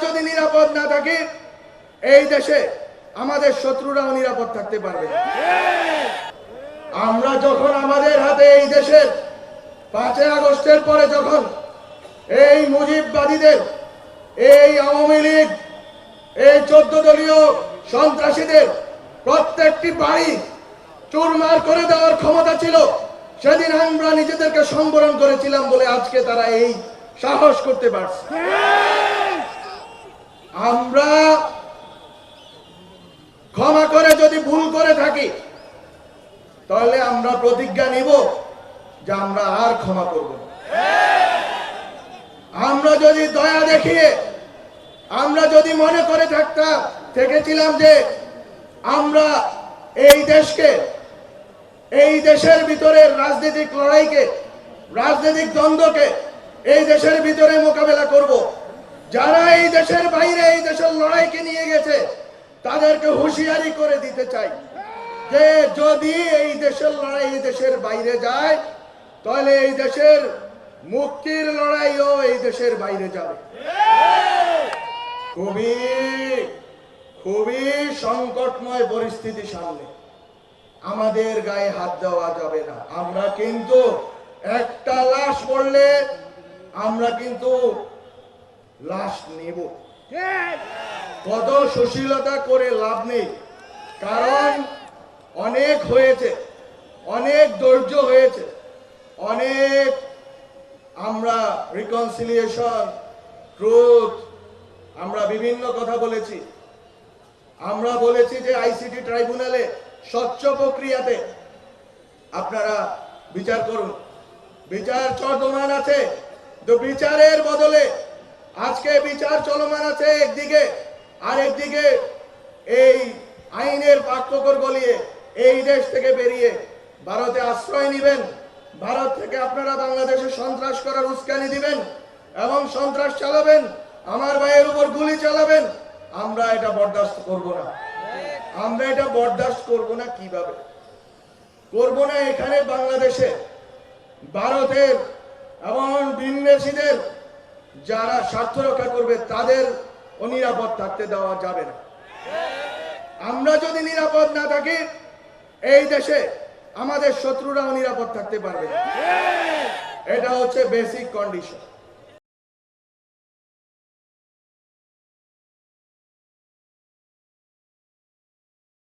যদি নিরাপদ না থাকি এই দেশে আমাদের শত্রুরাও নিরাপদ থাকতে পারবে না। আমরা যখন আমাদের হাতে এই দেশের 5 আগস্টের পরে যখন এই মুজিববাদীদের, এই আওয়ামী লীগ, এই 14 দলীয় সন্ত্রাসীদের প্রত্যেকটি বাড়ি চুরমার করে দেওয়ার ক্ষমতা ছিল, সেদিন আমরা নিজেদেরকে সংবরণ করেছিলাম বলে আজকে তারা এই সাহস করতে পারছে। আমরা ক্ষমা করে যদি ভুল করে থাকি তাহলে আমরা প্রতিজ্ঞা নিব যে আমরা আর ক্ষমা করব না। আমরা যদি দয়া দেখিয়ে, আমরা যদি মনে করে থেকেছিলাম যে আমরা এই দেশকে, এই দেশের ভিতরে রাজনৈতিক লড়াইকে, রাজনৈতিক দ্বন্দ্বকে এই দেশের ভিতরে মোকাবেলা করব, যারা এই দেশের বাইরে এই দেশের লড়াইকে নিয়ে গেছে তাদেরকে হুঁশিয়ারি করে দিতে চাই যে যদি এই দেশের লড়াই এই দেশের বাইরে যায় তাহলে এই দেশের মুক্তির লড়াইও এই দেশের বাইরে যাবে। খুবই খুবই সংকটময় পরিস্থিতি সামনে, আমাদের গায়ে হাত দেওয়া যাবে না। আমরা কিন্তু একটা লাশ পড়লে আমরা কিন্তু লাশ নেব, কত সুশীলতা করে লাভ নেই, কারণ অনেক হয়েছে, অনেক ধৈর্য হয়েছে, অনেক আমরা রিকনসিলিয়েশন, ট্রুথ, আমরা বিভিন্ন কথা বলেছি। আমরা বলেছি যে আইসিটি ট্রাইব্যুনালে স্বচ্ছ প্রক্রিয়াতে আপনারা বিচার করুন, বিচার চলমান আছে, তো বিচারের বদলে আজকে বিচার চলমান আছে একদিকে, আর একদিকে এই আইনের পাকপকর গলিয়ে এই দেশ থেকে বেরিয়ে ভারতে আশ্রয় নেবেন, ভারত থেকে আপনারা বাংলাদেশে সন্ত্রাস করার উস্কানি দিবেন এবং সন্ত্রাস চালাবেন, আমার ভাইয়ের উপর গুলি চালাবেন। আমরা এটা বরদাস্ত করব না। আমরা এটা বরদাস্ত করব না। কিভাবে করব না? এখানে বাংলাদেশে ভারতের এবং বিদেশিদের যারা স্বার্থ রক্ষা করবে তাদের অনিরাপদ থাকতে দেওয়া যাবে না। আমরা যদি নিরাপদ না থাকি এই দেশে আমাদের শত্রুরাও নিরাপদ থাকতে পারবে না। এটা হচ্ছে বেসিক কন্ডিশন।